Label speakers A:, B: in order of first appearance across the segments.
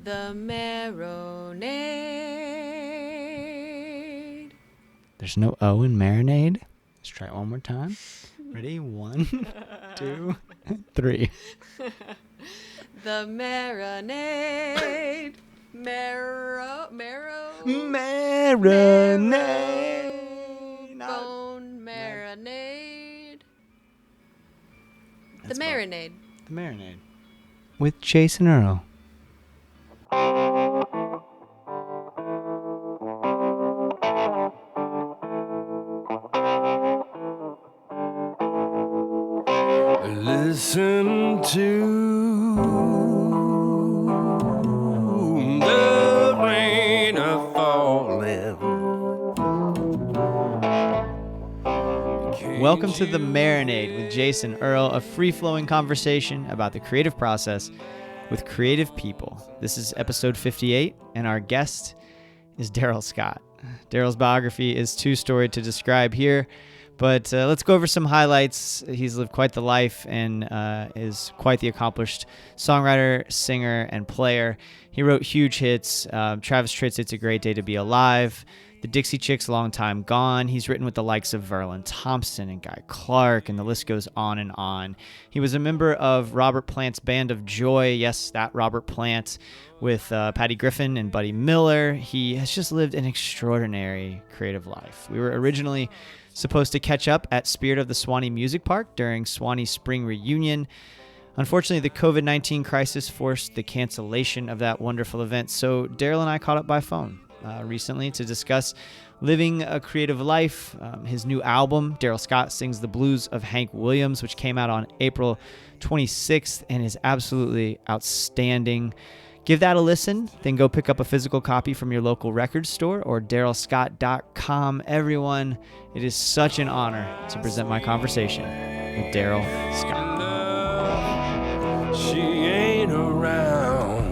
A: The Marinade.
B: There's no O in marinade. Let's try it one more time. Ready? 1, 2, 3.
A: The Marinade.
B: Marinade.
A: Bone Marinade. The
B: That's
A: Marinade.
B: The Marinade. With Jason Earle.
C: Listen to the rain a falling.
B: Welcome to The Marinade with Jason Earle, a free-flowing conversation about the creative process with creative people. This is episode 58, and our guest is Darrell Scott. Darrell's biography is too storied to describe here, but let's go over some highlights. He's lived quite the life and is quite the accomplished songwriter, singer, and player. He wrote huge hits, Travis Tritt's It's a Great Day to Be Alive, the Dixie Chicks' Long Time Gone. He's written with the likes of Verlon, Thompson, and Guy Clark, and the list goes on and on. He was a member of Robert Plant's Band of Joy. Yes, that Robert Plant, with Patty Griffin and Buddy Miller. He has just lived an extraordinary creative life. We were originally supposed to catch up at Spirit of the Swanee Music Park during Swanee's spring reunion. Unfortunately, the COVID-19 crisis forced the cancellation of that wonderful event, so Darrell and I caught up by phone recently to discuss living a creative life, his new album, Darrell Scott Sings the Blues of Hank Williams, which came out on April 26th and is absolutely outstanding. Give that a listen, then go pick up a physical copy from your local record store or darrellscott.com. Everyone, it is such an honor to present my conversation with Darrell Scott.
C: She ain't around.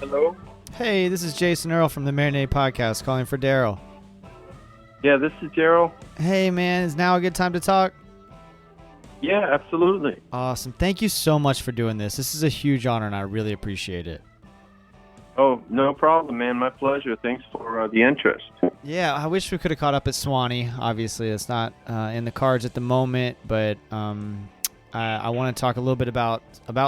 D: Hello?
B: Hey, this is Jason Earle from the Marinade Podcast calling for Darrell.
D: Yeah, this is Darrell.
B: Hey, man, is now a good time to talk?
D: Yeah, absolutely.
B: Awesome. Thank you so much for doing this. This is a huge honor, and I really appreciate it.
D: Oh, no problem, man. My pleasure. Thanks for the interest.
B: Yeah, I wish we could have caught up at Swanee. Obviously, it's not in the cards at the moment, but I want to talk a little bit about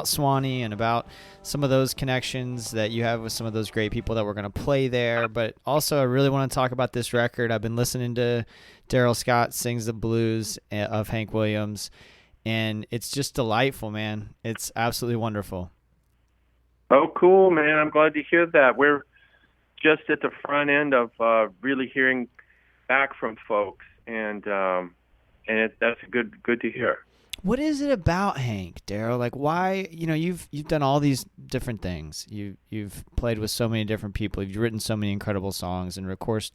B: Swanee and about some of those connections that you have with some of those great people that we're going to play there. But also, I really want to talk about this record. I've been listening to Darrell Scott Sings the Blues of Hank Williams, and it's just delightful, man. It's absolutely wonderful.
D: Oh, cool, man. I'm glad to hear that. We're just at the front end of really hearing back from folks, and that's good to hear.
B: What is it about Hank, Darrell? Like, why? You know, you've done all these different things. You've played with so many different people. You've written so many incredible songs, and of course,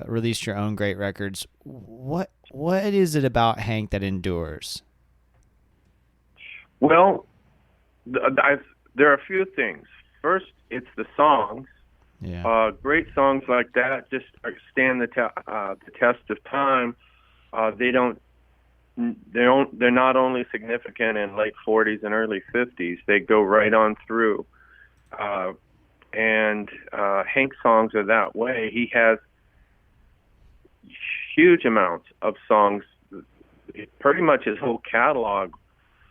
B: released your own great records. What is it about Hank that endures?
D: Well, there are a few things. First, it's the songs.
B: Yeah.
D: Great songs like that just stand the test of time. They're not only significant in late 40s and early 50s, they go right on through. And Hank's songs are that way. He has huge amounts of songs. Pretty much his whole catalog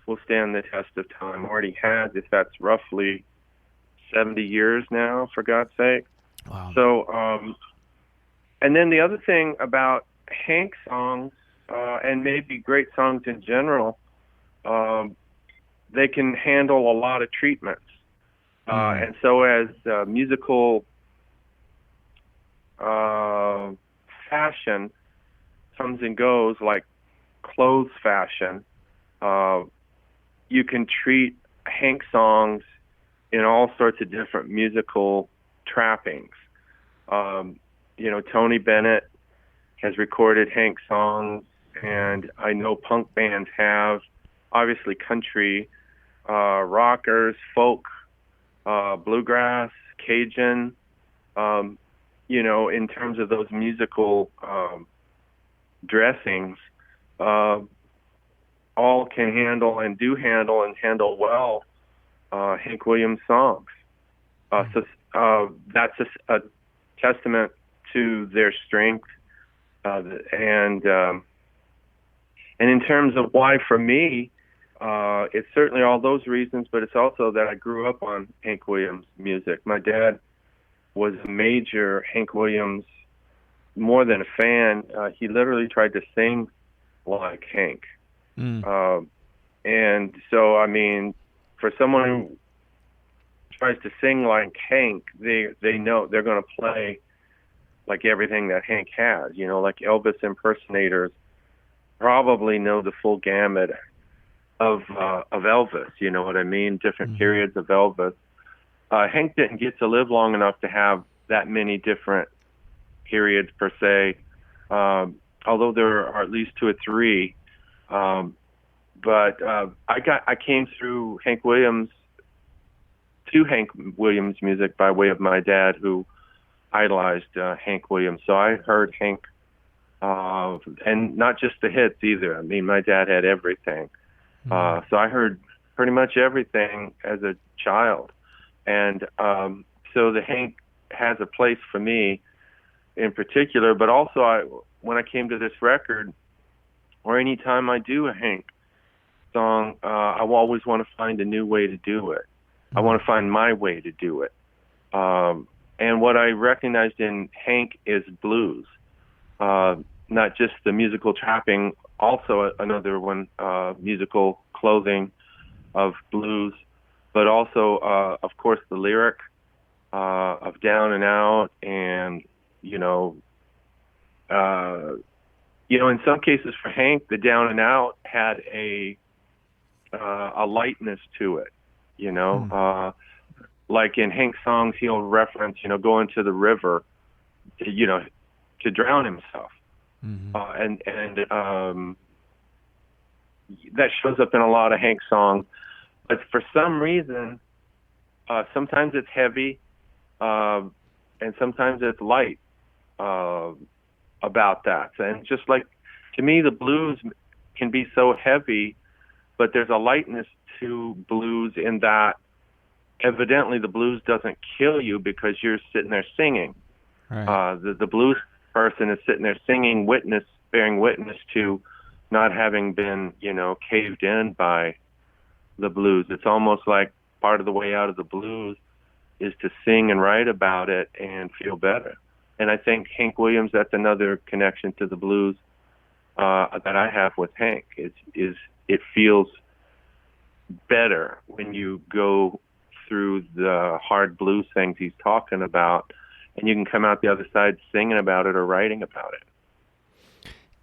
D: will stand the test of time. Already has, if that's roughly 70 years now, for God's sake.
B: Wow.
D: So, And then the other thing about Hank songs, and maybe great songs in general, they can handle a lot of treatments. And so as musical fashion comes and goes, like clothes fashion, you can treat Hank songs in all sorts of different musical trappings. Tony Bennett has recorded Hank songs, and I know punk bands have, obviously country, rockers, folk, bluegrass, Cajun, in terms of those musical dressings, all can handle and do handle well Hank Williams songs. So that's a testament to their strength, and in terms of why for me, it's certainly all those reasons, but it's also that I grew up on Hank Williams music. My dad was a major Hank Williams, more than a fan. He literally tried to sing like Hank. And so, I mean, for someone who tries to sing like Hank, they know they're going to play like everything that Hank has, like Elvis impersonators probably know the full gamut of Elvis, you know what I mean? Different periods of Elvis. Hank didn't get to live long enough to have that many different periods per se, although there are at least 2 or 3. But I came through Hank Williams music by way of my dad, who idolized Hank Williams. So I heard Hank, and not just the hits either. I mean, my dad had everything. So I heard pretty much everything as a child. And so the Hank has a place for me in particular, but also when I came to this record, or any time I do a Hank song, I always want to find a new way to do it. I want to find my way to do it. And what I recognized in Hank is blues, not just the musical trapping, also another one, musical clothing of blues, but also, of course, the lyric of Down and Out, and in some cases for Hank, the Down and Out had a lightness to it, like in Hank songs, he'll reference, going to the river, to drown himself. And that shows up in a lot of Hank songs. But for some reason, sometimes it's heavy, and sometimes it's light about that. And just like, to me, the blues can be so heavy, but there's a lightness to blues in that evidently the blues doesn't kill you because you're sitting there singing. Right. The blues person is sitting there singing, bearing witness to not having been, caved in by the blues. It's almost like part of the way out of the blues is to sing and write about it and feel better. And I think Hank Williams, that's another connection to the blues that I have with Hank. It feels better when you go through the hard blues things he's talking about, and you can come out the other side singing about it or writing about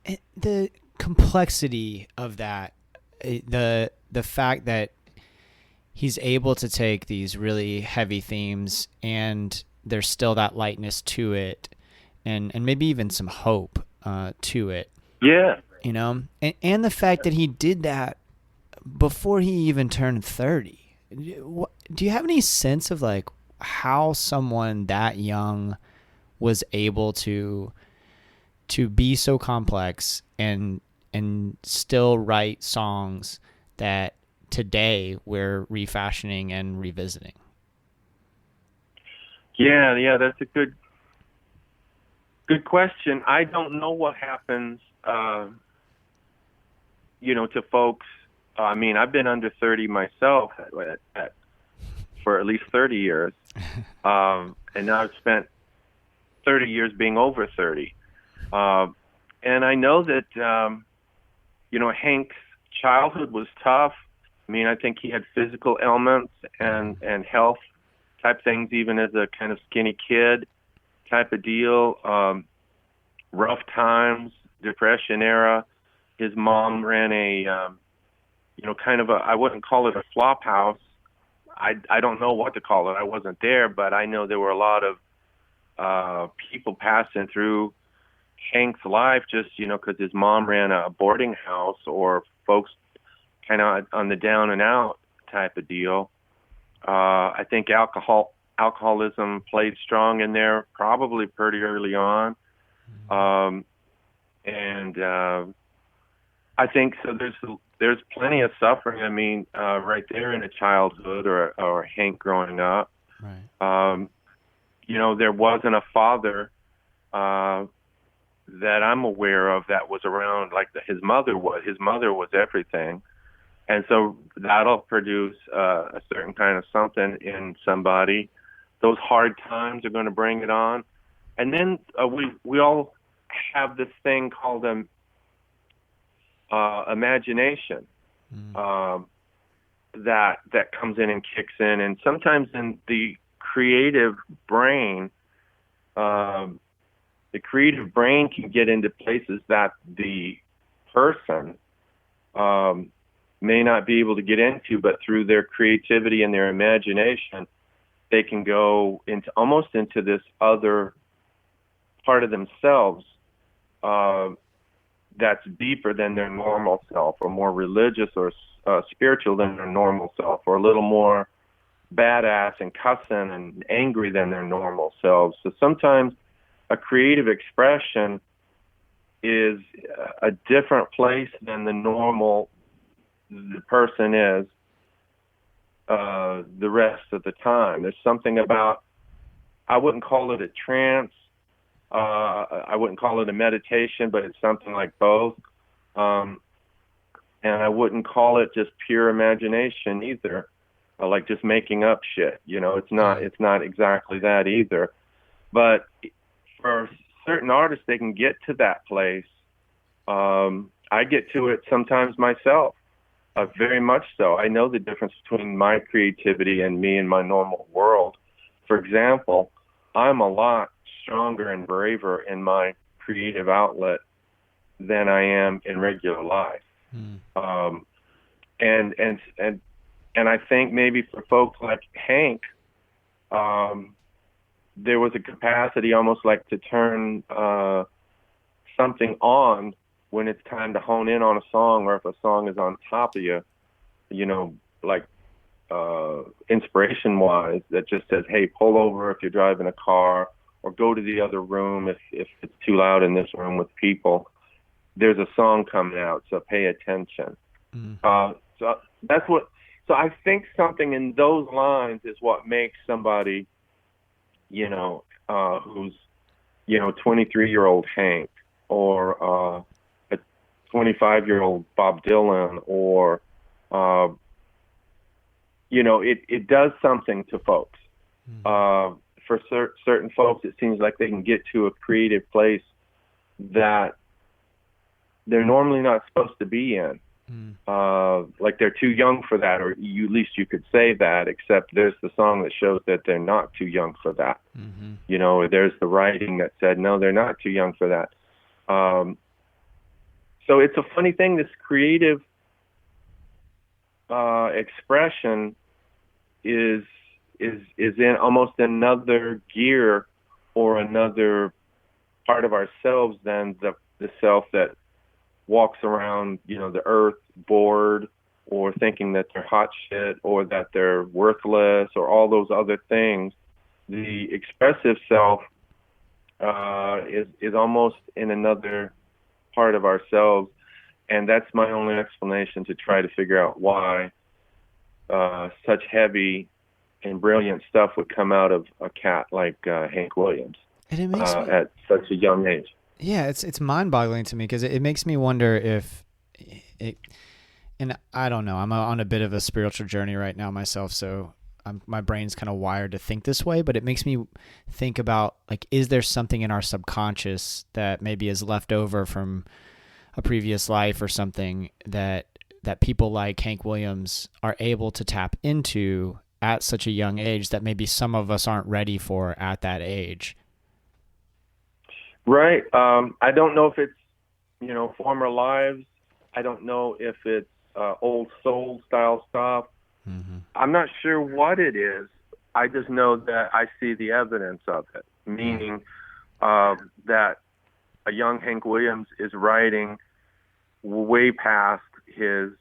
D: it.
B: The complexity of that, the fact that he's able to take these really heavy themes and there's still that lightness to it, and maybe even some hope to it.
D: Yeah.
B: And the fact that he did that before he even turned 30. Do you have any sense of like how someone that young was able to be so complex and still write songs that today we're refashioning and revisiting?
D: Yeah, that's a good question. I don't know what happens, to folks. I mean, I've been under 30 myself for at least 30 years, and now I've spent 30 years being over 30. And I know that, Hank's childhood was tough. I mean, I think he had physical ailments and health type things, even as a kind of skinny kid type of deal. Rough times, Depression era. His mom ran a, kind of I wouldn't call it a flop house. I don't know what to call it. I wasn't there, but I know there were a lot of people passing through Hank's life just, because his mom ran a boarding house, or folks kind of on the down and out type of deal. I think alcoholism played strong in there, probably pretty early on. I think so. There's plenty of suffering. I mean, right there in a childhood or Hank growing up.
B: Right.
D: There wasn't a father that I'm aware of that was around like his mother was. His mother was everything. And so that'll produce a certain kind of something in somebody. Those hard times are going to bring it on. And then we all have this thing called imagination that comes in and kicks in. And sometimes in the creative brain, can get into places that the person may not be able to get into, but through their creativity and their imagination, they can go into this other part of themselves that's deeper than their normal self, or more religious or spiritual than their normal self, or a little more badass and cussing and angry than their normal selves. So sometimes a creative expression is a different place than the person is the rest of the time. There's something about, I wouldn't call it a trance, I wouldn't call it a meditation, but it's something like both. And I wouldn't call it just pure imagination either, like just making up shit. It's not exactly that either. But for certain artists, they can get to that place. I get to it sometimes myself, very much so. I know the difference between my creativity and me in my normal world. For example, I'm a lot stronger and braver in my creative outlet than I am in regular life. And I think maybe for folks like Hank, there was a capacity almost like to turn something on when it's time to hone in on a song, or if a song is on top of you, like inspiration-wise, that just says, hey, pull over if you're driving a car, or go to the other room if it's too loud in this room with people. There's a song coming out, so pay attention. So that's what. So I think something in those lines is what makes somebody, who's, 23-year-old Hank, or a 25-year-old Bob Dylan, or, it does something to folks. For certain folks, it seems like they can get to a creative place that they're normally not supposed to be in. Like they're too young for that, or at least you could say that, except there's the song that shows that they're not too young for that. There's the writing that said, no, they're not too young for that. So it's a funny thing, this creative expression is in almost another gear or another part of ourselves than the self that walks around, the earth bored, or thinking that they're hot shit, or that they're worthless, or all those other things. The expressive self is almost in another part of ourselves, and that's my only explanation to try to figure out why such heavy and brilliant stuff would come out of a cat like Hank Williams at such a young age.
B: Yeah, it's mind-boggling to me, because it makes me wonder if it, and I don't know, I'm on a bit of a spiritual journey right now myself, so my brain's kind of wired to think this way, but it makes me think about, like, is there something in our subconscious that maybe is left over from a previous life or something that people like Hank Williams are able to tap into at such a young age that maybe some of us aren't ready for at that age?
D: Right. I don't know if it's, former lives. I don't know if it's old soul style stuff.
B: Mm-hmm.
D: I'm not sure what it is. I just know that I see the evidence of it, meaning that a young Hank Williams is writing way past his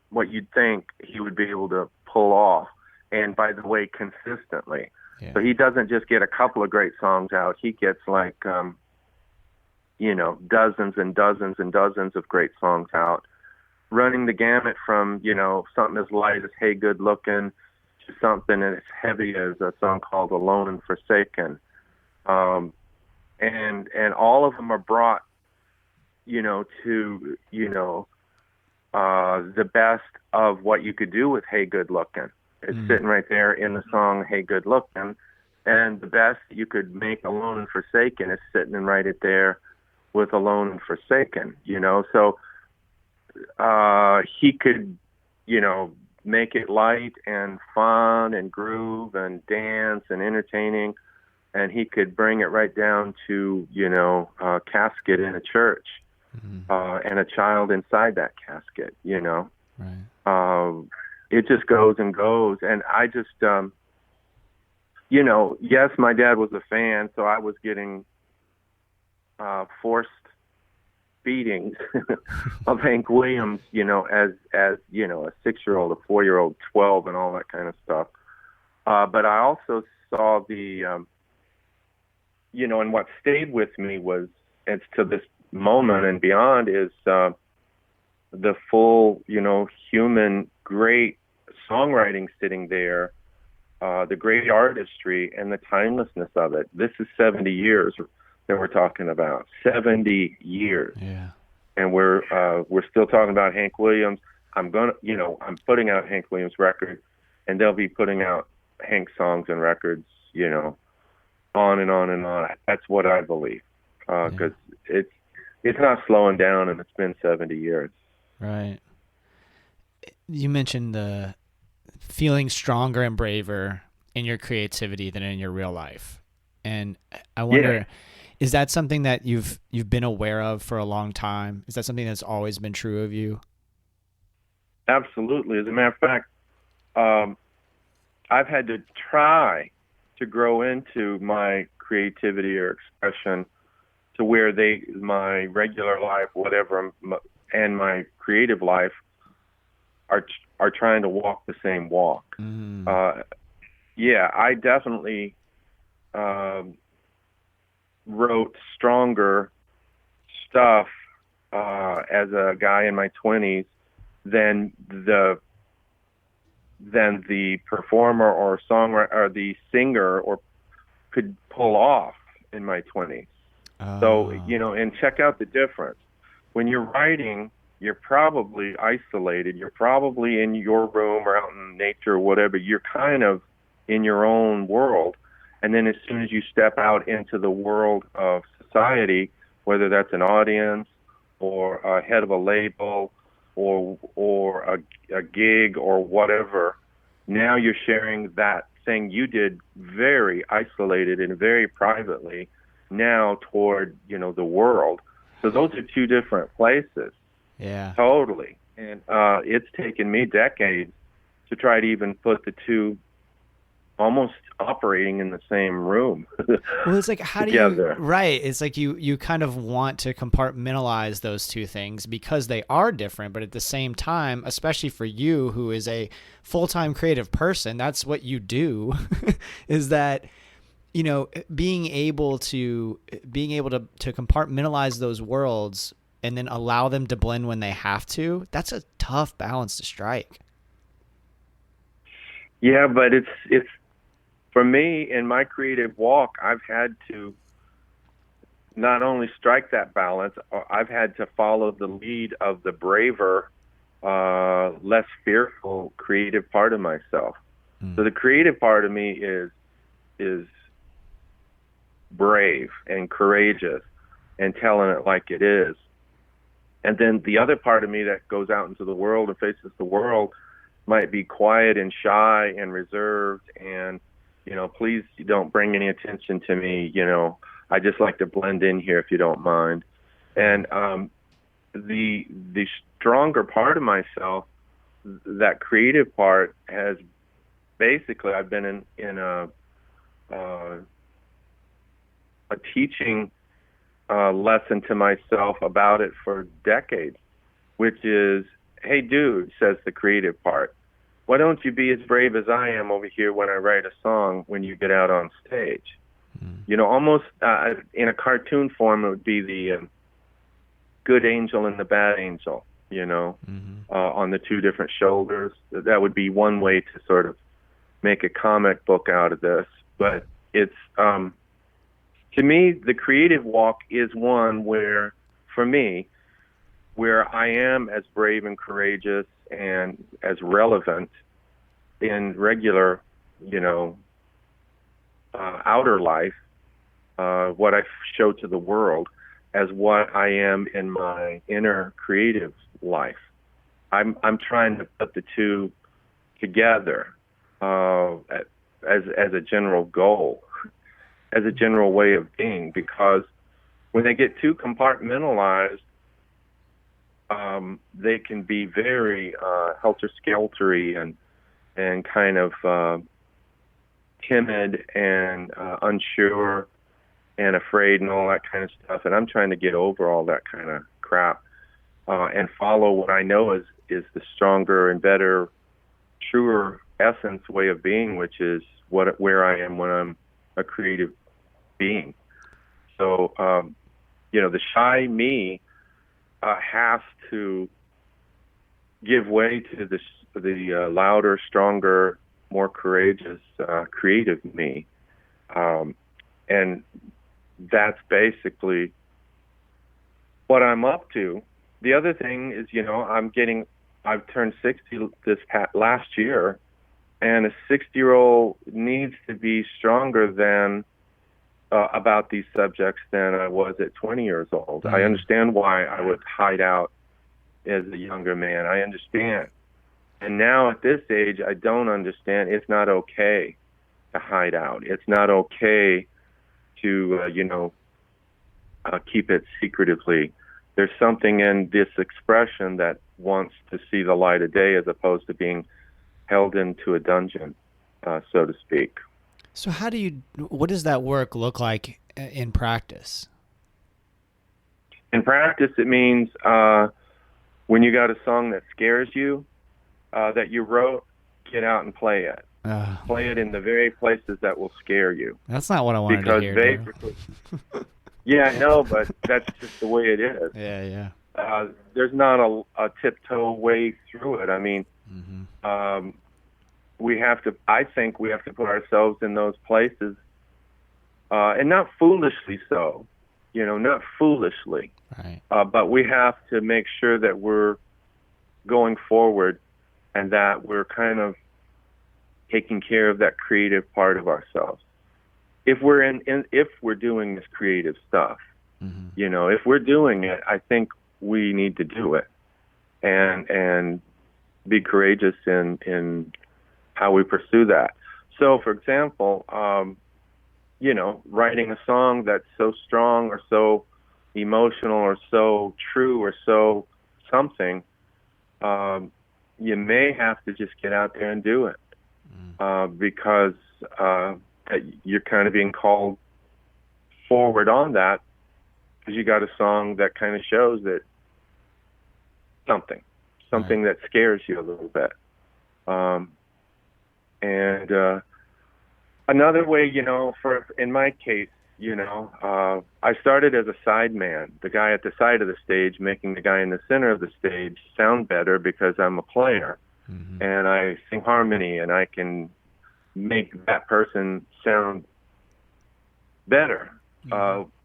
D: what you'd think he would be able to pull off, and by the way, consistently.
B: Yeah.
D: So he doesn't just get a couple of great songs out. He gets like dozens and dozens and dozens of great songs out, running the gamut from, something as light as Hey Good Looking to something as heavy as a song called Alone and Forsaken. And all of them are brought, to, the best of what you could do with Hey Good Looking. It's sitting right there in the song Hey Good Looking. And the best you could make Alone and Forsaken is sitting right there with Alone and Forsaken, So he could, make it light and fun and groove and dance and entertaining, and he could bring it right down to, a casket in a church, and a child inside that casket,
B: Right.
D: It just goes and goes. And I just, yes, my dad was a fan, so I was getting forced beatings of Hank Williams, as a 6-year-old, a 4-year-old, 12, and all that kind of stuff. But I also saw the, and what stayed with me was, and to this moment and beyond, is the full, human, great songwriting sitting there, the great artistry and the timelessness of it. This is 70 years that we're talking about. 70 years.
B: Yeah.
D: And we're still talking about Hank Williams. I'm putting out Hank Williams records, and they'll be putting out Hank songs and records, on and on and on. That's what I believe. Because it's not slowing down, and it's been 70 years.
B: Right. You mentioned the feeling stronger and braver in your creativity than in your real life. And I wonder, is that something that you've been aware of for a long time? Is that something that's always been true of you?
D: Absolutely. As a matter of fact, I've had to try to grow into my creativity or expression to where my regular life, whatever, and my creative life are trying to walk the same walk. I definitely wrote stronger stuff as a guy in my 20s than the performer or songwriter or the singer or could pull off in my 20s. So, and check out the difference. When you're writing, you're probably isolated. You're probably in your room or out in nature or whatever. You're kind of in your own world. And then as soon as you step out into the world of society, whether that's an audience or a head of a label or a gig or whatever, now you're sharing that thing you did very isolated and very privately now toward, the world. So those are two different places.
B: Yeah.
D: Totally. And it's taken me decades to try to even put the two almost operating in the same room.
B: Well, it's like, how
D: together.
B: do you, right. It's like you kind of want to compartmentalize those two things because they are different, but at the same time, especially for you, who is a full-time creative person, that's what you do, is that, being able to compartmentalize those worlds and then allow them to blend when they have to, that's a tough balance to strike.
D: Yeah, but it's for me, in my creative walk, I've had to not only strike that balance, I've had to follow the lead of the braver, less fearful creative part of myself. So the creative part of me is brave and courageous and telling it like it is. And then the other part of me that goes out into the world and faces the world might be quiet and shy and reserved and, please don't bring any attention to me. I just like to blend in here if you don't mind. And the stronger part of myself, that creative part, has basically, I've been in a teaching lesson to myself about it for decades, which is, hey, dude, says the creative part, why don't you be as brave as I am over here when I write a song when you get out on stage? Almost in a cartoon form, it would be the good angel and the bad angel, on the two different shoulders. That would be one way to sort of make a comic book out of this. But it's, to me, the creative walk is one where, for me, where I am as brave and courageous and as relevant in regular, outer life, what I show to the world, as what I am in my inner creative life. I'm trying to put the two together as a general goal, as a general way of being, because when they get too compartmentalized, they can be very helter-skeltery and kind of timid and unsure and afraid and all that kind of stuff. And I'm trying to get over all that kind of crap and follow what I know is the stronger and better, truer essence way of being, which is where I am when I'm a creative being. So, the shy me has to give way to the louder, stronger, more courageous, creative me. And that's basically what I'm up to. The other thing is, I've turned 60 last year, and a 60-year-old needs to be stronger than about these subjects than I was at 20 years old. Mm-hmm. I understand why I would hide out as a younger man. I understand. And now at this age, I don't understand. It's not okay to hide out. It's not okay to, keep it secretively. There's something in this expression that wants to see the light of day as opposed to being held into a dungeon, so to speak.
B: So what does that work look like in practice?
D: In practice, it means when you got a song that scares you, that you wrote, get out and play it. Play it in the very places that will scare you.
B: That's not what I wanted to hear.
D: Basically, yeah, I know, but that's just the way it is.
B: Yeah.
D: There's not a tiptoe way through it. I mean, mm-hmm. I think we have to put ourselves in those places, and not foolishly so, not foolishly.
B: Right.
D: But we have to make sure that we're going forward and that we're kind of taking care of that creative part of ourselves. If we're doing this creative stuff, mm-hmm. If we're doing it, I think we need to do it and be courageous in how we pursue that. So, for example, writing a song that's so strong or so emotional or so true or so something, you may have to just get out there and do it because you're kind of being called forward on that because you got a song that kind of shows that something that scares you a little bit. And another way, in my case, I started as a sideman, the guy at the side of the stage, making the guy in the center of the stage sound better because I'm a player. Mm-hmm. And I sing harmony, and I can make that person sound better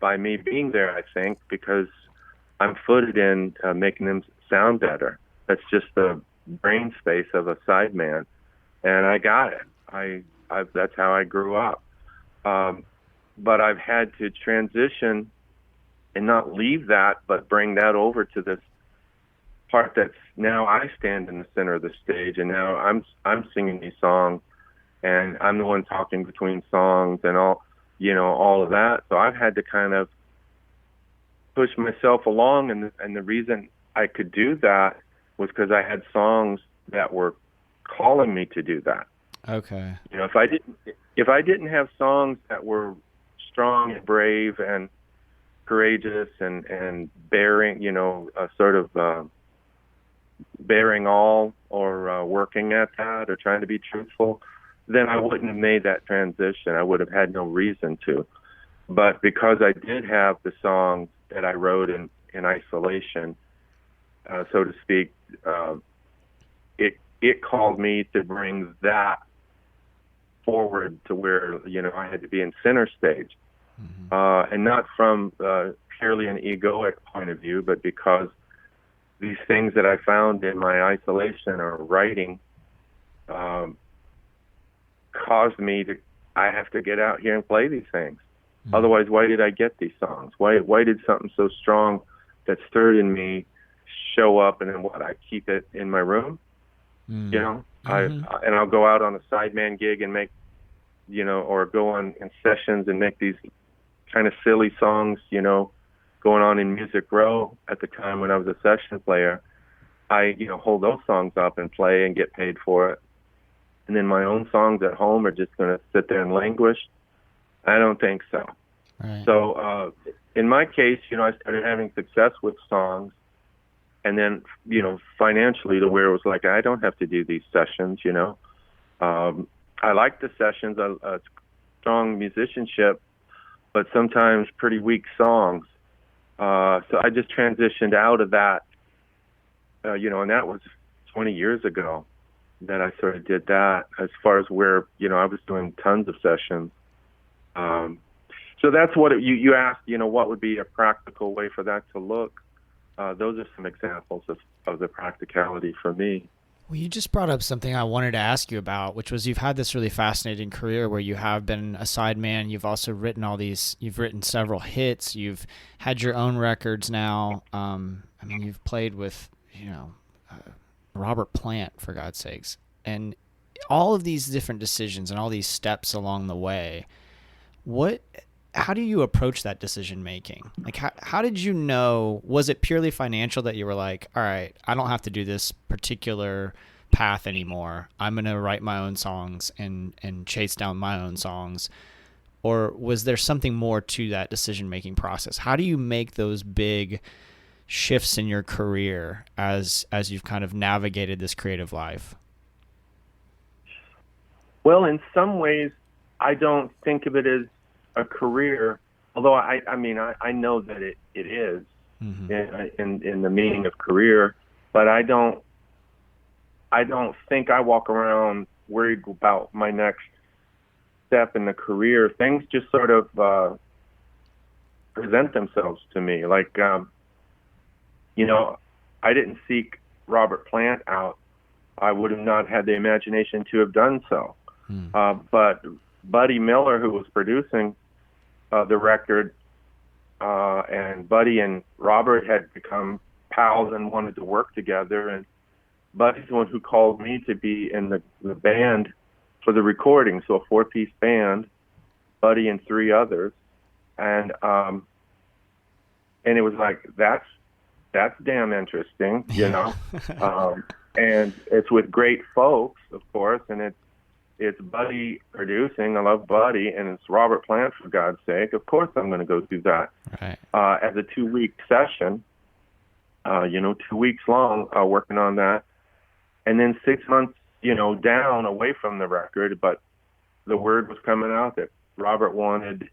D: by me being there, I think, because I'm footed in making them sound better. That's just the brain space of a sideman. And I got it. That's how I grew up. But I've had to transition and not leave that, but bring that over to this part that's now I stand in the center of the stage, and now I'm singing these songs, and I'm the one talking between songs and all of that. So I've had to kind of push myself along, and the reason I could do that was because I had songs that were calling me to do that.
B: Okay.
D: If I didn't have songs that were strong and brave and courageous and bearing, sort of bearing all, or working at that, or trying to be truthful, then I wouldn't have made that transition. I would have had no reason to. But because I did have the songs that I wrote in isolation, so to speak, it called me to bring that forward to where I had to be in center stage, and not from purely an egoic point of view, but because these things that I found in my isolation or writing caused me to. I have to get out here and play these things. Otherwise, why did I get these songs? Why did something so strong that stirred in me show up, and then I keep it in my room? And I'll go out on a sideman gig and make, or go on in sessions and make these kind of silly songs, going on in Music Row at the time when I was a session player. I, hold those songs up and play and get paid for it. And then my own songs at home are just going to sit there and languish. I don't think so.
B: Right.
D: So in my case, I started having success with songs, and then, financially, to where it was like, I don't have to do these sessions, I like the sessions, a strong musicianship, but sometimes pretty weak songs. So I just transitioned out of that, and that was 20 years ago that I sort of did that, as far as where, I was doing tons of sessions. So that's what you asked, what would be a practical way for that to look. Those are some examples of the practicality for me.
B: Well, you just brought up something I wanted to ask you about, which was you've had this really fascinating career where you have been a sideman. You've also written you've written several hits. You've had your own records now. You've played with, Robert Plant, for God's sakes. And all of these different decisions and all these steps along the way, how do you approach that decision making? Like, how did you know? Was it purely financial that you were like, all right, I don't have to do this particular path anymore. I'm going to write my own songs and chase down my own songs? Or was there something more to that decision making process? How do you make those big shifts in your career as you've kind of navigated this creative life?
D: Well, in some ways, I don't think of it as a career, although I know that it is in the meaning of career, but I don't think I walk around worried about my next step in the career. Things just sort of present themselves to me. Like, I didn't seek Robert Plant out. I would have not had the imagination to have done so. But Buddy Miller, who was producing the record, and Buddy and Robert had become pals and wanted to work together, and Buddy's the one who called me to be in the band for the recording, so a 4-piece band, Buddy and 3 others, and it was like, that's damn interesting, and it's with great folks, of course, and it's Buddy producing. I love Buddy, and it's Robert Plant, for God's sake. Of course I'm going to go do that.
B: Right.
D: As a 2-week session, 2 weeks long, working on that. And then 6 months, down away from the record, but the word was coming out that Robert wanted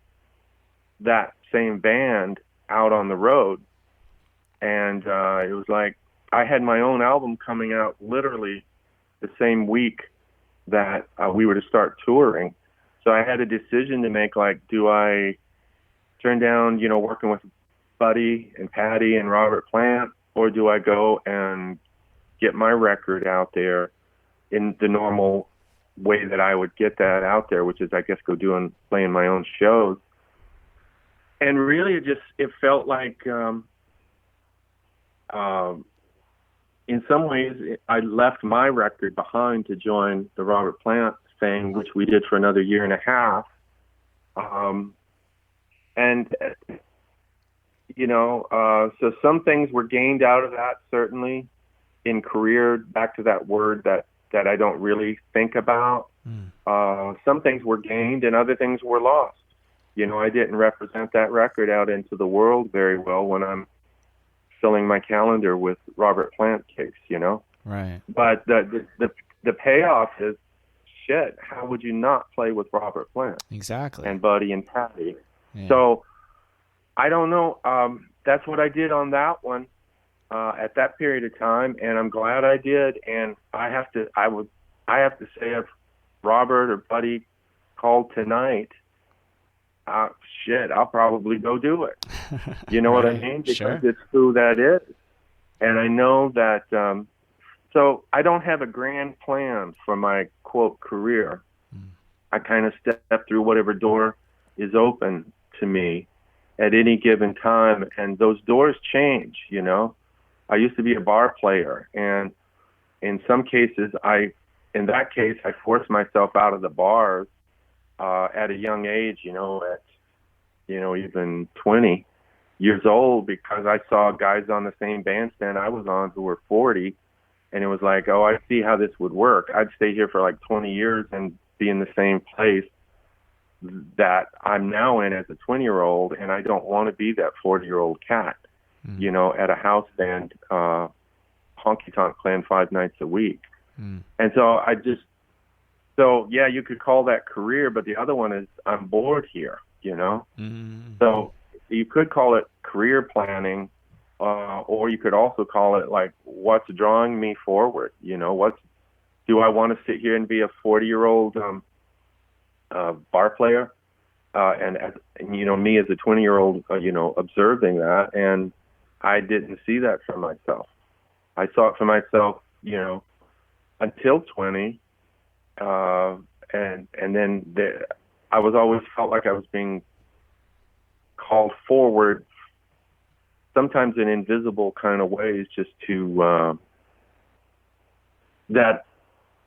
D: that same band out on the road. And it was like, I had my own album coming out literally the same week that we were to start touring. So I had a decision to make, like, do I turn down, working with Buddy and Patty and Robert Plant, or do I go and get my record out there in the normal way that I would get that out there, which is, I guess, playing my own shows. And really, it felt like, in some ways, I left my record behind to join the Robert Plant thing, which we did for another year and a half. So some things were gained out of that, certainly in career, back to that word that I don't really think about. Some things were gained and other things were lost. I didn't represent that record out into the world very well when I'm filling my calendar with Robert Plant gigs,
B: Right.
D: But the payoff is, shit, how would you not play with Robert Plant?
B: Exactly.
D: And Buddy and Patty.
B: Yeah.
D: So I don't know. That's what I did on that one at that period of time, and I'm glad I did. And I have to say, if Robert or Buddy called tonight, I'll probably go do it. You know what I mean? Because
B: Sure.
D: it's who that is. And I know that, so I don't have a grand plan for my, quote, career. I kind of step through whatever door is open to me at any given time, and those doors change, I used to be a bar player, and in some cases, I forced myself out of the bars at a young age, even 20 years old, because I saw guys on the same bandstand I was on who were 40, and it was like, oh, I see how this would work. I'd stay here for like 20 years and be in the same place that I'm now in as a 20-year-old, and I don't want to be that 40-year-old cat, at a house band, honky tonk playing 5 nights a week. And so yeah, you could call that career, but the other one is I'm bored here, So you could call it career planning, or you could also call it like, what's drawing me forward? Do I want to sit here and be a 40-year-old bar player? And me as a 20-year-old, observing that, and I didn't see that for myself. I saw it for myself, until 20, and then I was always felt like I was being called forward, sometimes in invisible kind of ways, just to that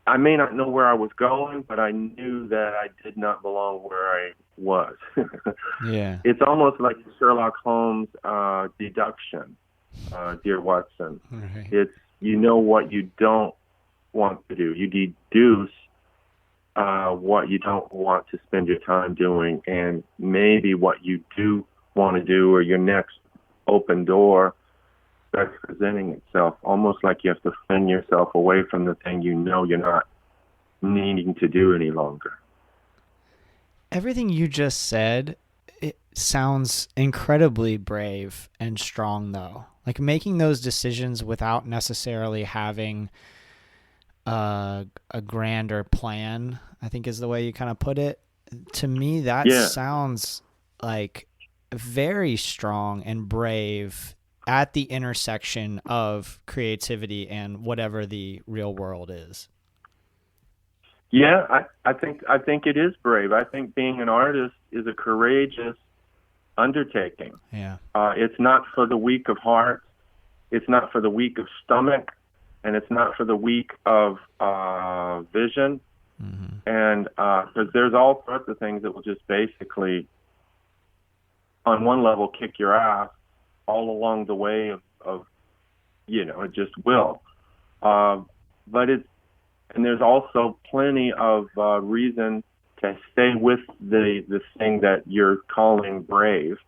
D: I may not know where I was going, but I knew that I did not belong where I was.
B: Yeah.
D: It's almost like Sherlock Holmes deduction, dear Watson.
B: Right.
D: It's, what you don't want to do. You deduce what you don't want to spend your time doing, and maybe what you do want to do, or your next open door starts presenting itself, almost like you have to fend yourself away from the thing you're not needing to do any longer.
B: Everything you just said, it sounds incredibly brave and strong, though. Like making those decisions without necessarily having a grander plan, I think is the way you kind of put it. To me, that sounds like very strong and brave at the intersection of creativity and whatever the real world is.
D: Yeah, I think it is brave. I think being an artist is a courageous undertaking.
B: Yeah.
D: It's not for the weak of heart. It's not for the weak of stomach, and it's not for the weak of vision.
B: Mm-hmm.
D: And because there's all sorts of things that will just basically, on one level, kick your ass all along the way of it just will. And there's also plenty of reason to stay with the thing that you're calling brave.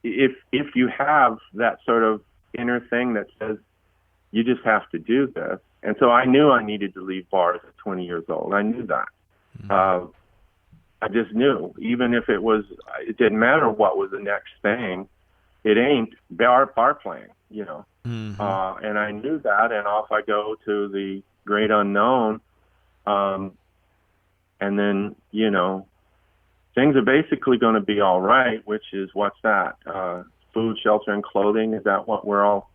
D: If you have that sort of inner thing that says you just have to do this. And so I knew I needed to leave bars at 20 years old. I knew that.
B: Mm-hmm.
D: I just knew, even if it didn't matter what was the next thing, it ain't bar playing,
B: Mm-hmm.
D: And I knew that, and off I go to the great unknown. And then, things are basically going to be all right, which is, what's that? Food, shelter, and clothing. Is that what we're all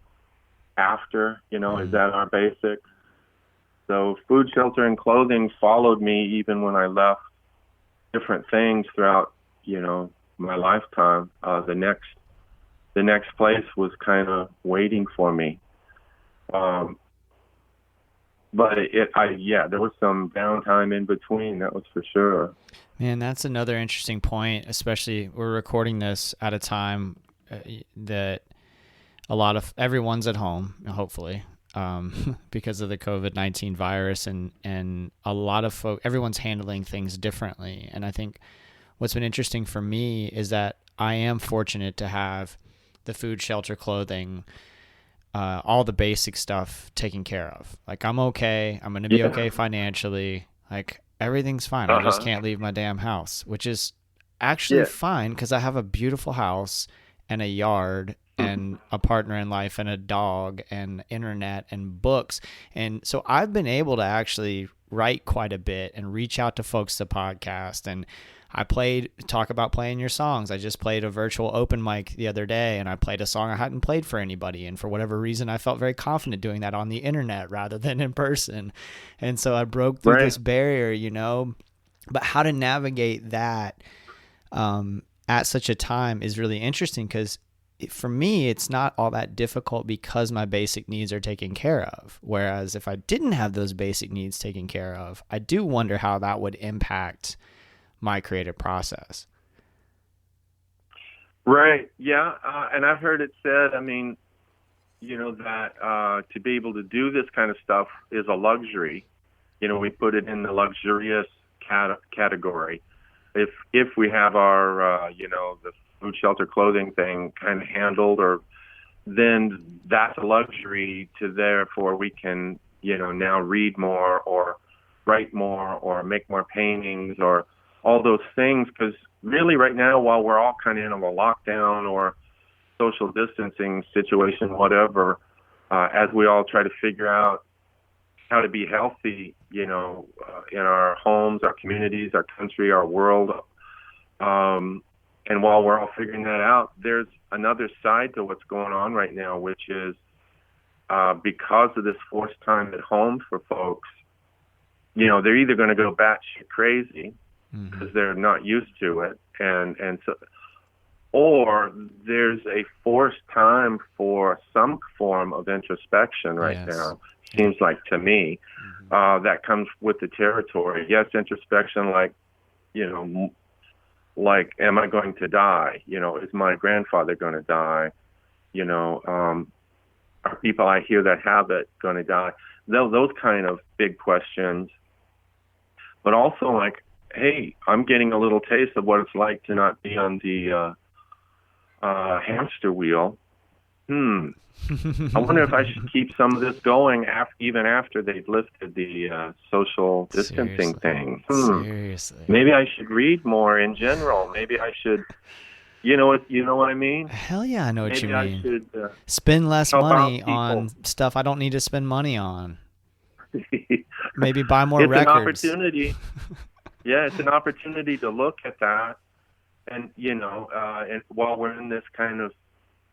D: after?
B: Mm-hmm.
D: Is that our basic? So food, shelter, and clothing followed me even when I left different things throughout, my lifetime. The next place was kind of waiting for me. But there was some downtime in between. That was for sure.
B: Man, that's another interesting point, especially we're recording this at a time that everyone's at home, hopefully, because of the COVID-19 virus, and a lot of everyone's handling things differently. And I think what's been interesting for me is that I am fortunate to have the food, shelter, clothing, all the basic stuff taken care of. Like, I'm okay. I'm going to be okay financially. Like, everything's fine. I just can't leave my damn house, which is actually fine because I have a beautiful house and a yard and a partner in life and a dog and internet and books. And so I've been able to actually write quite a bit and reach out to folks to podcast. And I talk about playing your songs. I just played a virtual open mic the other day, and I played a song I hadn't played for anybody. And for whatever reason, I felt very confident doing that on the internet rather than in person. And so I broke through this barrier, but how to navigate that at such a time is really interesting, because for me, it's not all that difficult because my basic needs are taken care of. Whereas if I didn't have those basic needs taken care of, I do wonder how that would impact my creative process.
D: Right. Yeah. And I've heard it said, that to be able to do this kind of stuff is a luxury. We put it in the luxurious category. If we have our, the food, shelter, clothing thing kind of handled, then that's a luxury therefore we can, now read more or write more or make more paintings or all those things, because really right now, while we're all kind of in a lockdown or social distancing situation, whatever, as we all try to figure out how to be healthy, in our homes, our communities, our country, our world, and while we're all figuring that out, there's another side to what's going on right now, which is because of this forced time at home for folks, they're either going to go batshit crazy because they're not used to it, and so, or there's a forced time for some form of introspection right now. Seems like to me that comes with the territory. Yes, introspection, like am I going to die? Is my grandfather going to die? Are people I hear that have it going to die? Those kind of big questions, but also like, hey, I'm getting a little taste of what it's like to not be on the hamster wheel. I wonder if I should keep some of this going even after they've lifted the social distancing thing.
B: Seriously.
D: Maybe I should read more in general. Maybe I should, you know what I mean?
B: Hell yeah, I know what you mean.
D: Maybe I should
B: spend less money on stuff I don't need to spend money on. Maybe buy more records.
D: It's an opportunity. Yeah, it's an opportunity to look at that, and and while we're in this kind of,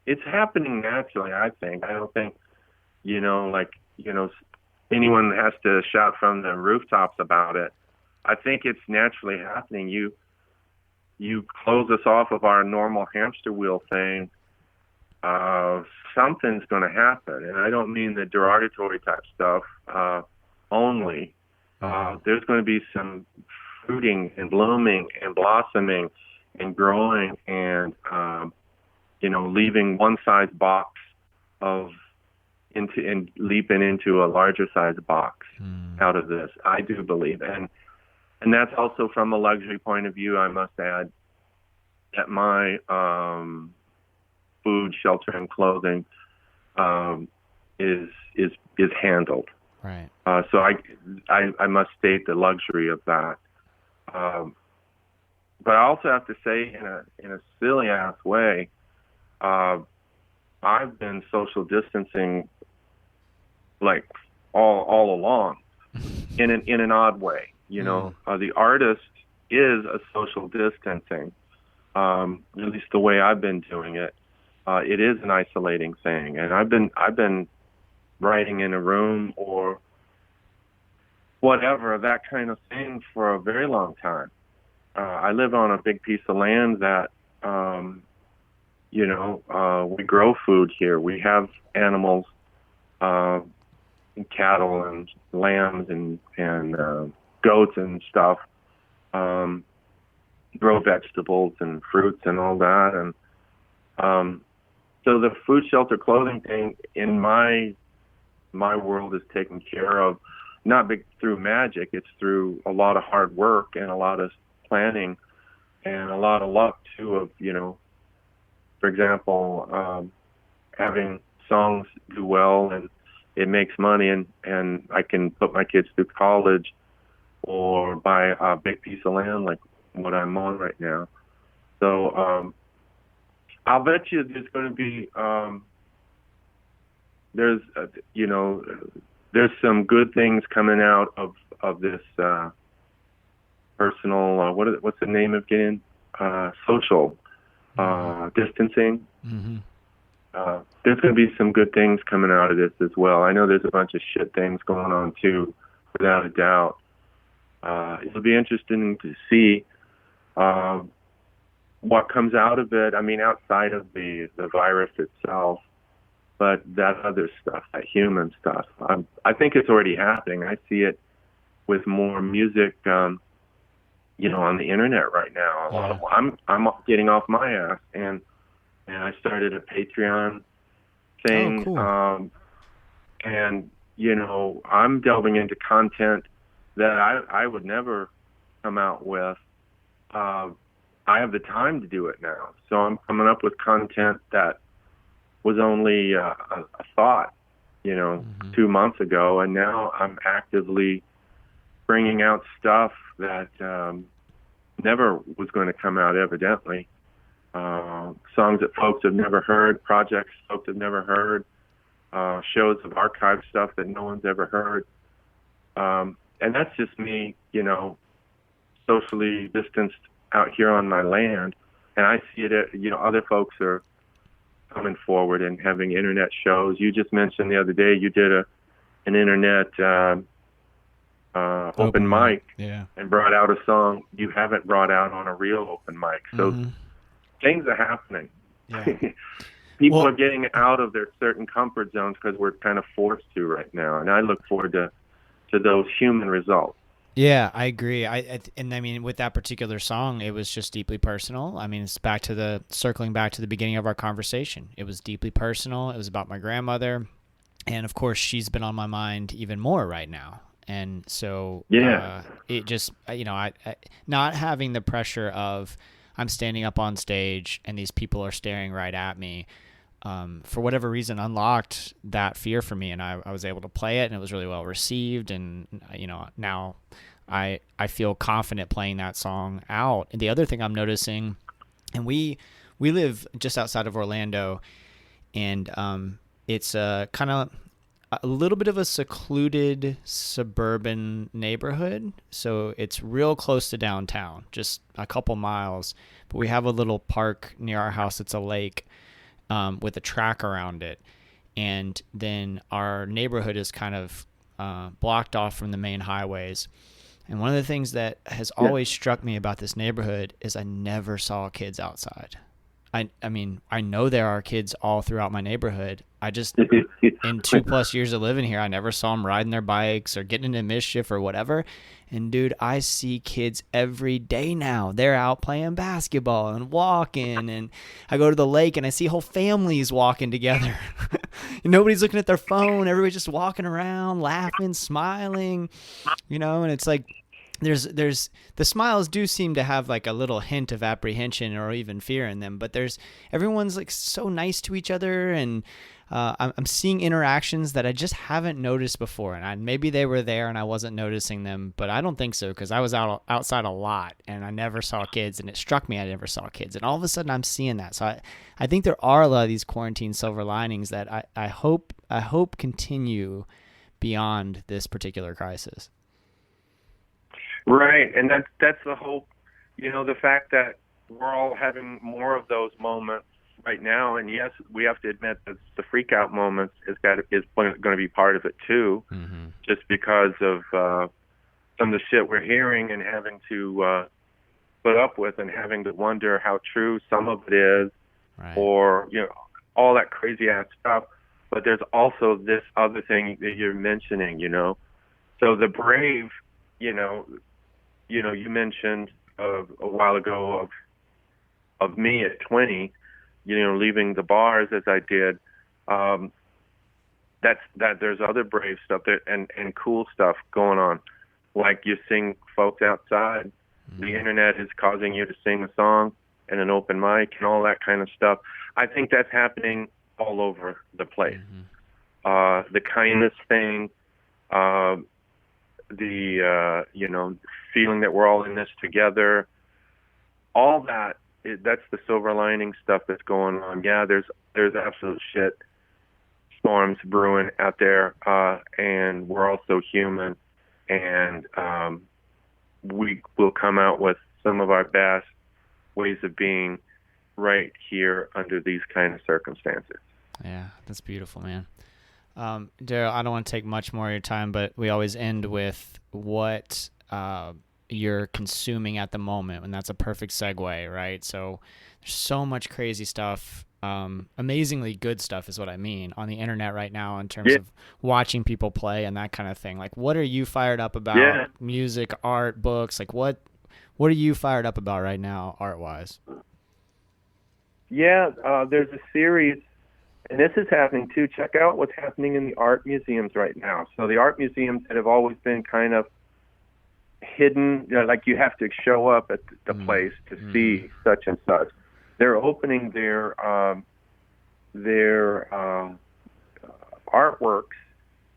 D: it's happening naturally. I think. I don't think, anyone has to shout from the rooftops about it. I think it's naturally happening. You close us off of our normal hamster wheel thing. Something's going to happen, and I don't mean the derogatory type stuff only. There's going to be some fruiting and blooming and blossoming and growing and leaving one size box and leaping into a larger size box out of this. I do believe, and that's also from a luxury point of view. I must add that my food, shelter, and clothing is handled.
B: Right.
D: So I must state the luxury of that. But I also have to say, in a silly ass way, I've been social distancing like all along, in an odd way. The artist is a social distancing. At least the way I've been doing it, it is an isolating thing, and I've been writing in a room or whatever, that kind of thing for a very long time. I live on a big piece of land that, we grow food here. We have animals, cattle and lambs and goats and stuff. Grow vegetables and fruits and all that. And so the food, shelter, clothing thing in my world is taken care of, not through magic. It's through a lot of hard work and a lot of planning and a lot of luck too of, for example, having songs do well and it makes money and I can put my kids through college or buy a big piece of land like what I'm on right now. So I'll bet you there's going to be there's some good things coming out of this personal what's the name again, social distancing.
B: Mm-hmm.
D: There's going to be some good things coming out of this as well. I know there's a bunch of shit things going on too, without a doubt. It'll be interesting to see what comes out of it. I mean, outside of the virus itself, but that other stuff, that human stuff. I think it's already happening. I see it with more music, on the internet right now. A lot of I'm getting off my ass, and I started a Patreon thing.
B: Oh, cool.
D: And I'm delving into content that I would never come out with. I have the time to do it now, so I'm coming up with content that was only a thought, 2 months ago, and now I'm actively bringing out stuff that never was going to come out, evidently. Songs that folks have never heard, projects folks have never heard, shows of archived stuff that no one's ever heard. And that's just me, socially distanced out here on my land. And I see it, other folks are coming forward and having internet shows. You just mentioned the other day you did an internet open mic, and brought out a song you haven't brought out on a real open mic. So things are happening.
B: Yeah.
D: People are getting out of their certain comfort zones because we're kind of forced to right now, and I look forward to those human results.
B: Yeah, I agree. I mean, with that particular song, it was just deeply personal. I mean, it's circling back to the beginning of our conversation. It was deeply personal. It was about my grandmother, and of course, she's been on my mind even more right now. And so, it just, I not having the pressure of I'm standing up on stage and these people are staring right at me, for whatever reason, unlocked that fear for me, and I was able to play it, and it was really well received. And now I feel confident playing that song out. And the other thing I'm noticing, and we live just outside of Orlando, and it's kind of a little bit of a secluded suburban neighborhood. So it's real close to downtown, just a couple miles. But we have a little park near our house. It's a lake with a track around it. And then our neighborhood is kind of blocked off from the main highways. And one of the things that has always struck me about this neighborhood is I never saw kids outside. I mean, I know there are kids all throughout my neighborhood. I just, in 2+ years of living here, I never saw them riding their bikes or getting into mischief or whatever. And dude, I see kids every day now. They're out playing basketball and walking. And I go to the lake and I see whole families walking together. Nobody's looking at their phone. Everybody's just walking around, laughing, smiling, and it's like, there's the smiles do seem to have like a little hint of apprehension or even fear in them, but everyone's like so nice to each other, and I'm seeing interactions that I just haven't noticed before, and maybe they were there and I wasn't noticing them, but I don't think so, because I was outside a lot and I never saw kids, and it struck me I never saw kids, and all of a sudden I'm seeing that. So I think there are a lot of these quarantine silver linings that I hope continue beyond this particular crisis.
D: Right, and that's the hope. The fact that we're all having more of those moments right now, and yes, we have to admit that the freak out moments is going to be part of it too, just because of some of the shit we're hearing and having to put up with, and having to wonder how true some of it is,
B: Right.
D: or all that crazy ass stuff. But there's also this other thing that you're mentioning, So the brave, you mentioned a while ago of me at 20, leaving the bars as I did. That there's other brave stuff there and cool stuff going on, like you're seeing folks outside. Mm-hmm. The internet is causing you to sing a song and an open mic and all that kind of stuff. I think that's happening all over the place. Mm-hmm. The kindness thing, the feeling that we're all in this together, all that. That's the silver lining stuff that's going on. Yeah, there's absolute shit storms brewing out there, and we're also human, and we will come out with some of our best ways of being right here under these kind of circumstances.
B: Yeah, that's beautiful, man. Darrell, I don't want to take much more of your time, but we always end with what you're consuming at the moment, and that's a perfect segue, right? So there's so much crazy stuff, amazingly good stuff is what I mean, on the internet right now in terms of watching people play and that kind of thing. Like, what are you fired up about?
D: Yeah.
B: Music, art, books, like what are you fired up about right now, art-wise?
D: Yeah, there's a series, and this is happening too. Check out what's happening in the art museums right now. So the art museums that have always been kind of hidden, like you have to show up at the place to see such and such. They're opening their artworks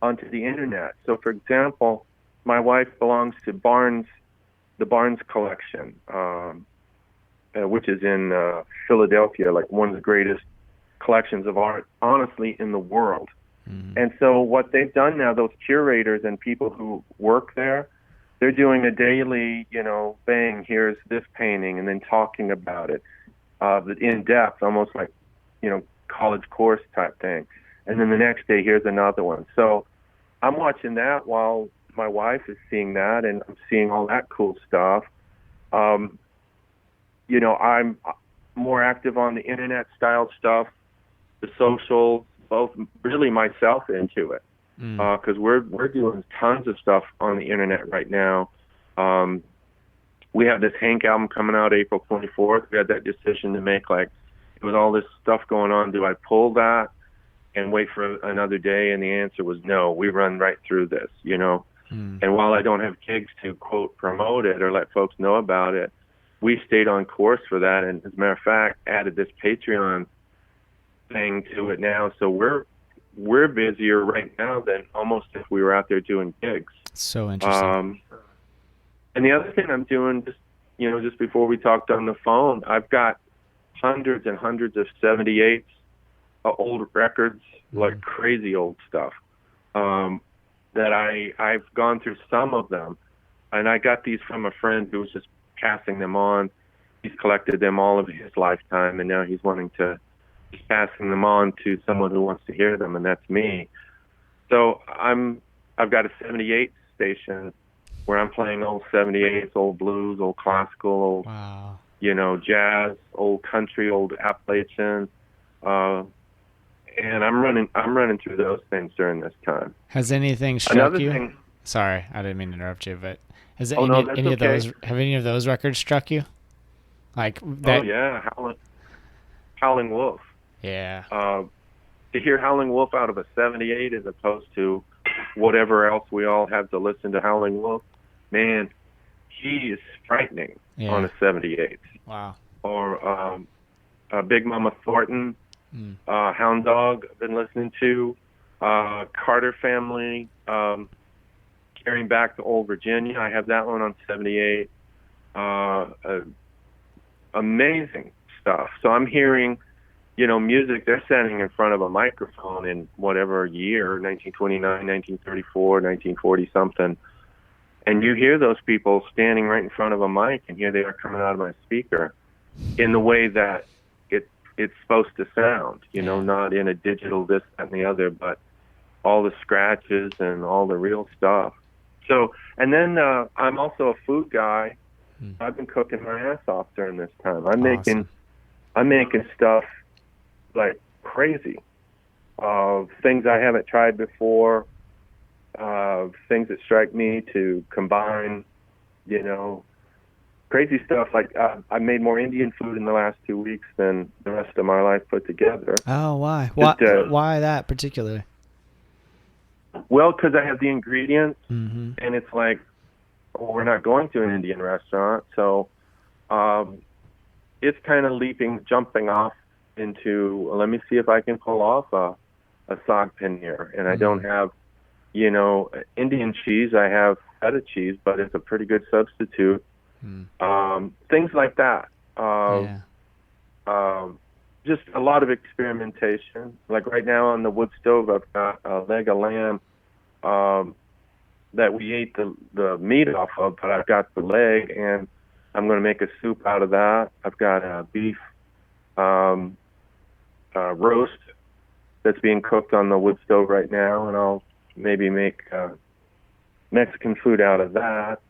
D: onto the internet. So, for example, my wife belongs to the Barnes collection, which is in Philadelphia, like one of the greatest collections of art, honestly, in the world. Mm-hmm. And so what they've done now, those curators and people who work there, they're doing a daily, bang, here's this painting, and then talking about it in depth, almost like, college course type thing. And then the next day, here's another one. So I'm watching that while my wife is seeing that, and I'm seeing all that cool stuff. I'm more active on the internet style stuff, the social, both really myself into it. Because we're doing tons of stuff on the internet right now. We have this Hank album coming out April 24th. We had that decision to make, like, with all this stuff going on, do I pull that and wait for another day? And the answer was no. We run right through this, And while I don't have gigs to, quote, promote it or let folks know about it, we stayed on course for that. And as a matter of fact, added this Patreon thing to it now. So we're busier right now than almost if we were out there doing gigs.
B: So interesting.
D: And the other thing I'm doing, just before we talked on the phone, I've got hundreds and hundreds of 78s, old records, like crazy old stuff, that I've gone through some of them. And I got these from a friend who was just passing them on. He's collected them all of his lifetime, and now he's wanting to passing them on to someone who wants to hear them, and that's me. So I've got a 78 station where I'm playing old 78s, old blues, old classical, old jazz, old country, old Appalachian, and I'm running through those things during this time.
B: Has anything struck you? Sorry, I didn't mean to interrupt you, but have any of those records struck you? Like that?
D: Oh yeah, Howling Wolf.
B: Yeah.
D: To hear Howling Wolf out of a 78 as opposed to whatever else we all have to listen to Howling Wolf, man, he is frightening on a 78.
B: Wow.
D: Or Big Mama Thornton, Hound Dog, I've been listening to, Carter Family, Carrying Back to Old Virginia, I have that one on 78. Amazing stuff. So I'm hearing, music they're standing in front of a microphone in whatever year, 1929, 1934, 1940 something, and you hear those people standing right in front of a mic, and here they are coming out of my speaker in the way that it's supposed to sound, not in a digital this, that, and the other, but all the scratches and all the real stuff. So, and then I'm also a food guy. I've been cooking my ass off during this time. I'm making stuff like crazy, things I haven't tried before, things that strike me to combine, crazy stuff. Like I made more Indian food in the last 2 weeks than the rest of my life put together.
B: Oh, why? Why that particularly?
D: Well, because I have the ingredients,
B: Mm-hmm.
D: and it's like, we're not going to an Indian restaurant, so it's kind of jumping off into, let me see if I can pull off a saag paneer. And I don't have, Indian cheese. I have feta cheese, but it's a pretty good substitute. Things like that. Just a lot of experimentation. Like right now on the wood stove, I've got a leg of lamb that we ate the meat off of, but I've got the leg, and I'm going to make a soup out of that. I've got a beef roast that's being cooked on the wood stove right now, and I'll maybe make Mexican food out of that.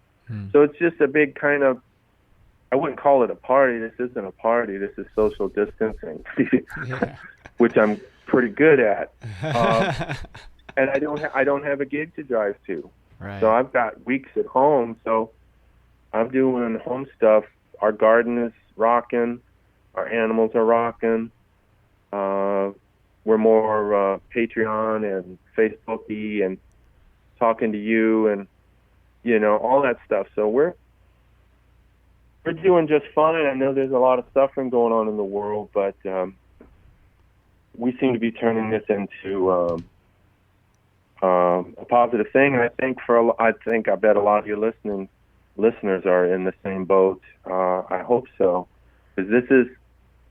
D: So it's just a big kind of, I wouldn't call it a party. This isn't a party. This is social distancing, which I'm pretty good at. And I don't have a gig to drive to.
B: Right.
D: So I've got weeks at home. So I'm doing home stuff. Our garden is rocking. Our animals are rocking. We're more Patreon and Facebook-y and talking to you and, all that stuff. So we're doing just fine. I know there's a lot of suffering going on in the world, but we seem to be turning this into a positive thing. And I bet a lot of your listeners are in the same boat. I hope so, because this is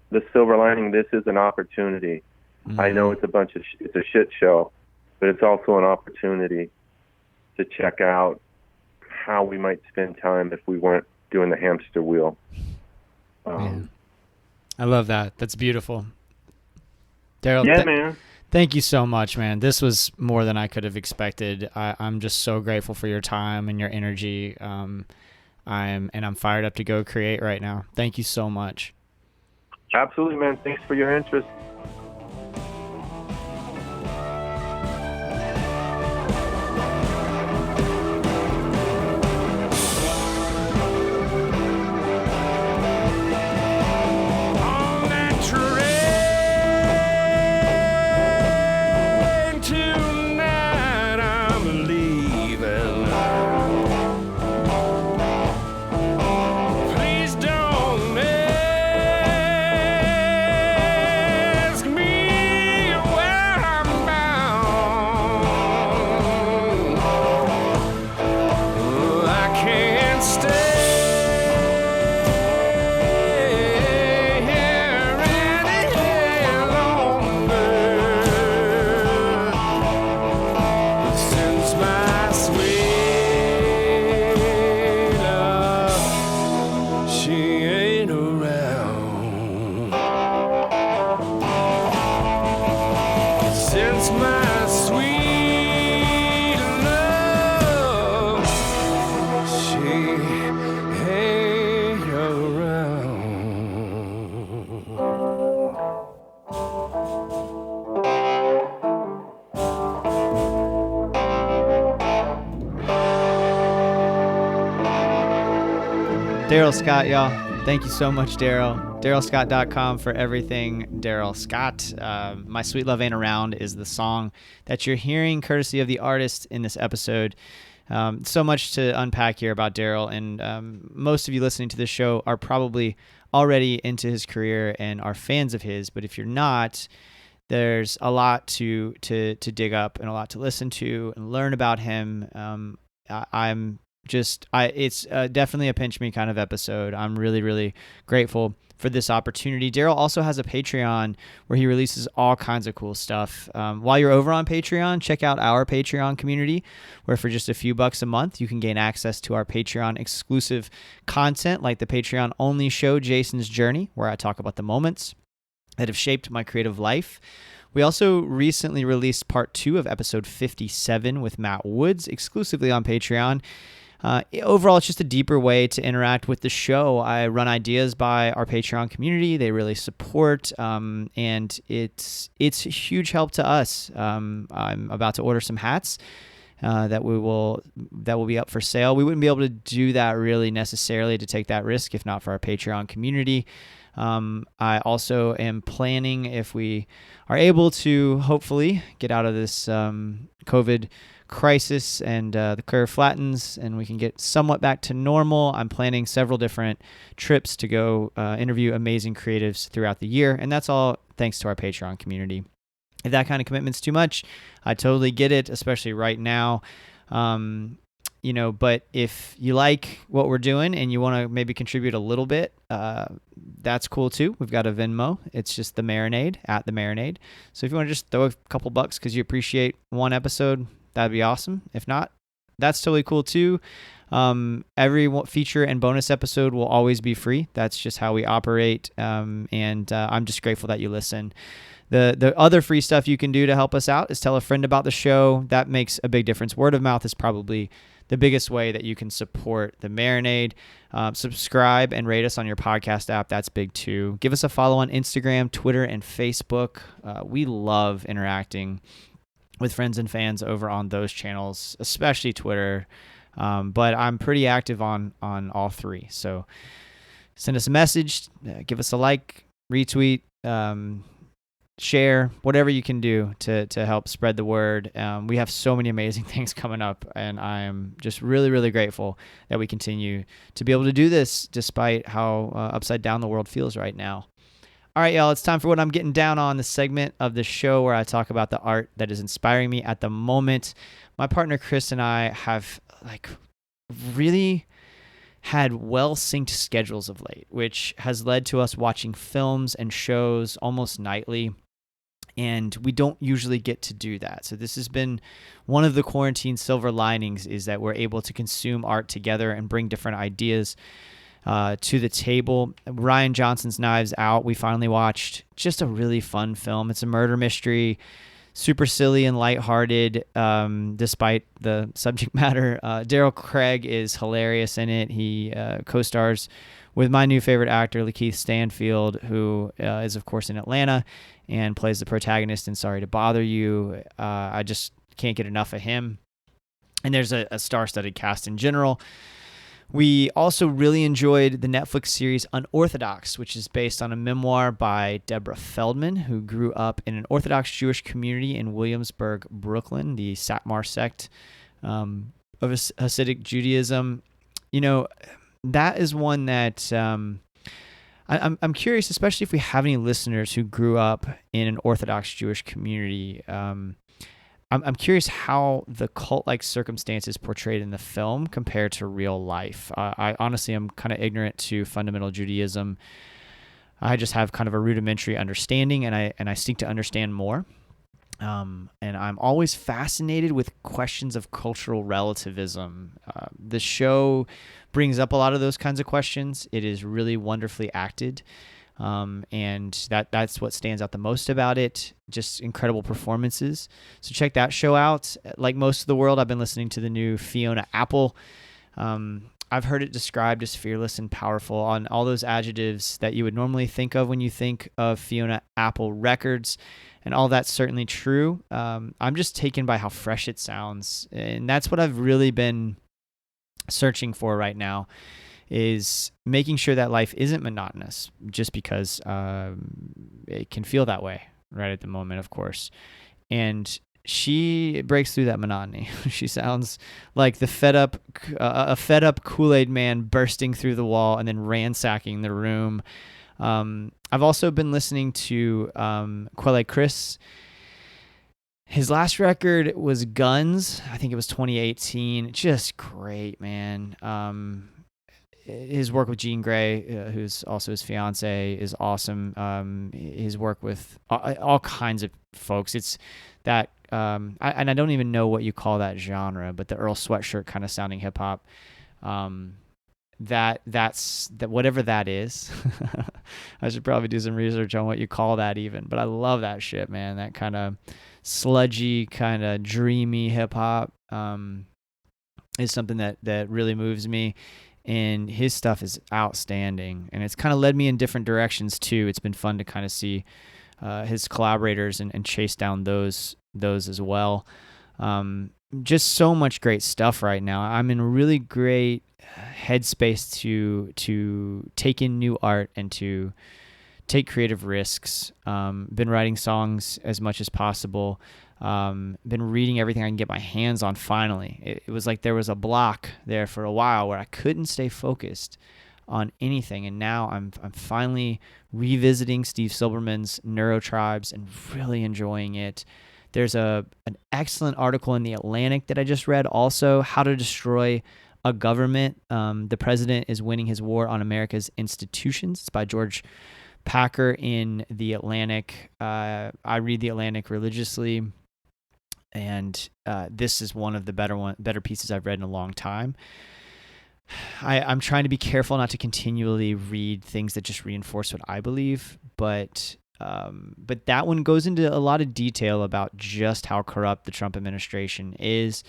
D: the silver lining. This is an opportunity. I know it's it's a shit show, but it's also an opportunity to check out how we might spend time if we weren't doing the hamster wheel.
B: I love that. That's beautiful. Darrell,
D: man.
B: Thank you so much, man. This was more than I could have expected. I'm just so grateful for your time and your energy. I'm fired up to go create right now. Thank you so much.
D: Absolutely, man. Thanks for your interest.
B: Darrell Scott, y'all. Thank you so much, Darrell. DarrellScott.com for everything Darrell Scott. My Sweet Love Ain't Around is the song that you're hearing, courtesy of the artist in this episode. So much to unpack here about Darrell, and most of you listening to this show are probably already into his career and are fans of his, but if you're not, there's a lot to dig up and a lot to listen to and learn about him. It's definitely a pinch me kind of episode. I'm really, really grateful for this opportunity. Darrell also has a Patreon where he releases all kinds of cool stuff. While you're over on Patreon, check out our Patreon community, where for just a few bucks a month, you can gain access to our Patreon exclusive content, like the Patreon only show Jason's Journey, where I talk about the moments that have shaped my creative life. We also recently released part 2 of episode 57 with Matt Woods exclusively on Patreon. Overall, it's just a deeper way to interact with the show. I run ideas by our Patreon community. They really support, and it's a huge help to us. I'm about to order some hats that will be up for sale. We wouldn't be able to do that really necessarily to take that risk if not for our Patreon community. I also am planning, if we are able to hopefully get out of this COVID crisis and the curve flattens and we can get somewhat back to normal, I'm planning several different trips to go interview amazing creatives throughout the year. And that's all thanks to our Patreon community. If that kind of commitment's too much, I totally get it, especially right now. But if you like what we're doing and you want to maybe contribute a little bit, that's cool too. We've got a Venmo. It's just the Marinade, at the Marinade. So if you want to just throw a couple bucks because you appreciate one episode, that'd be awesome. If not, that's totally cool too. Every feature and bonus episode will always be free. That's just how we operate. And I'm just grateful that you listen. The other free stuff you can do to help us out is tell a friend about the show. That makes a big difference. Word of mouth is probably the biggest way that you can support the Marinade. Subscribe and rate us on your podcast app. That's big too. Give us a follow on Instagram, Twitter, and Facebook. We love interacting with friends and fans over on those channels, especially Twitter. But I'm pretty active on all three. So send us a message, give us a like, retweet, share, whatever you can do to help spread the word. We have so many amazing things coming up, and I am just really, really grateful that we continue to be able to do this despite how upside down the world feels right now. All right, y'all, it's time for what I'm getting down on, the segment of the show where I talk about the art that is inspiring me at the moment. My partner Chris and I have really had well-synced schedules of late, which has led to us watching films and shows almost nightly. And we don't usually get to do that. So this has been one of the quarantine silver linings, is that we're able to consume art together and bring different ideas to the table. Rian Johnson's Knives Out, we finally watched. Just a really fun film. It's a murder mystery, super silly and lighthearted, despite the subject matter. Daryl Craig is hilarious in it. He co-stars with my new favorite actor, Lakeith Stanfield, who is, of course, in Atlanta and plays the protagonist in Sorry to Bother You. I just can't get enough of him. And there's a star-studded cast in general. We also really enjoyed the Netflix series Unorthodox, which is based on a memoir by Deborah Feldman, who grew up in an Orthodox Jewish community in Williamsburg, Brooklyn, the Satmar sect of Hasidic Judaism. That is one that I'm curious, especially if we have any listeners who grew up in an Orthodox Jewish community. I'm curious how the cult-like circumstances portrayed in the film compare to real life. I honestly am kind of ignorant to fundamental Judaism. I just have kind of a rudimentary understanding, and I seek to understand more. And I'm always fascinated with questions of cultural relativism. The show brings up a lot of those kinds of questions. It is really wonderfully acted. And that's what stands out the most about it. Just incredible performances. So check that show out. Like most of the world, I've been listening to the new Fiona Apple. I've heard it described as fearless and powerful, on all those adjectives that you would normally think of when you think of Fiona Apple records. And all that's certainly true. I'm just taken by how fresh it sounds. And that's what I've really been searching for right now, is making sure that life isn't monotonous, just because it can feel that way right at the moment, of course. And she breaks through that monotony. She sounds like a fed up Kool-Aid man bursting through the wall and then ransacking the room. I've also been listening to Quelle Chris. His last record was Guns. I think it was 2018. Just great, man. His work with Jean Grey, who's also his fiance, is awesome. His work with all kinds of folks. It's that, and I don't even know what you call that genre, but the Earle Sweatshirt kind of sounding hip hop. that's whatever that is. I should probably do some research on what you call that even, but I love that shit, man. That kind of sludgy, kind of dreamy hip hop is something that really moves me, and his stuff is outstanding, and it's kind of led me in different directions too. It's been fun to kind of see his collaborators and chase down those as well. Just so much great stuff right now. I'm in a really great headspace to take in new art and to take creative risks. Been writing songs as much as possible. Been reading everything I can get my hands on finally. It was like there was a block there for a while where I couldn't stay focused on anything, and now I'm finally revisiting Steve Silberman's Neurotribes and really enjoying it. There's an excellent article in The Atlantic that I just read also, How to Destroy a Government. The President is Winning His War on America's Institutions. It's by George Packer in The Atlantic. I read The Atlantic religiously, and this is one of the better pieces I've read in a long time. I'm trying to be careful not to continually read things that just reinforce what I believe, but that one goes into a lot of detail about just how corrupt the Trump administration is.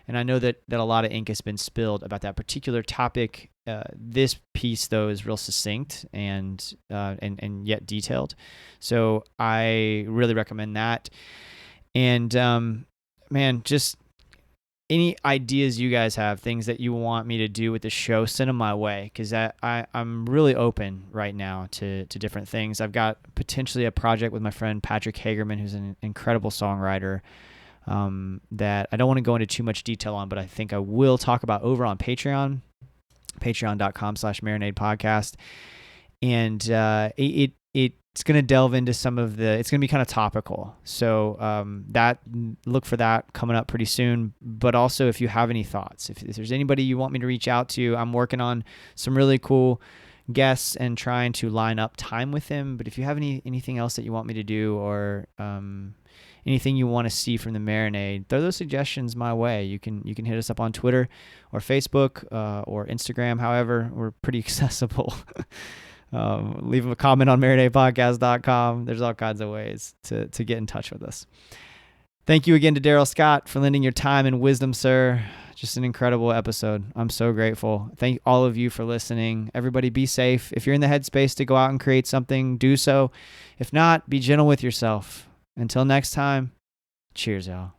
B: And I know that a lot of ink has been spilled about that particular topic. This piece, though, is real succinct and yet detailed. So I really recommend that. And man, just any ideas you guys have, things that you want me to do with the show, send them my way, because I'm really open right now to different things. I've got potentially a project with my friend Patrick Hagerman, who's an incredible songwriter, that I don't want to go into too much detail on, but I think I will talk about over on Patreon, patreon.com/Marinade Podcast. And it's going to delve into it's going to be kind of topical. So look for that coming up pretty soon. But also, if you have any thoughts, if there's anybody you want me to reach out to, I'm working on some really cool guests and trying to line up time with them. But if you have anything else that you want me to do, or anything you want to see from the Marinade, throw those suggestions my way. You can hit us up on Twitter or Facebook or Instagram. However, we're pretty accessible. Leave a comment on marinadepodcast.com. There's all kinds of ways to get in touch with us. Thank you again to Darrell Scott for lending your time and wisdom, sir. Just an incredible episode. I'm so grateful. Thank all of you for listening. Everybody be safe. If you're in the headspace to go out and create something, do so. If not, be gentle with yourself. Until next time, cheers, y'all.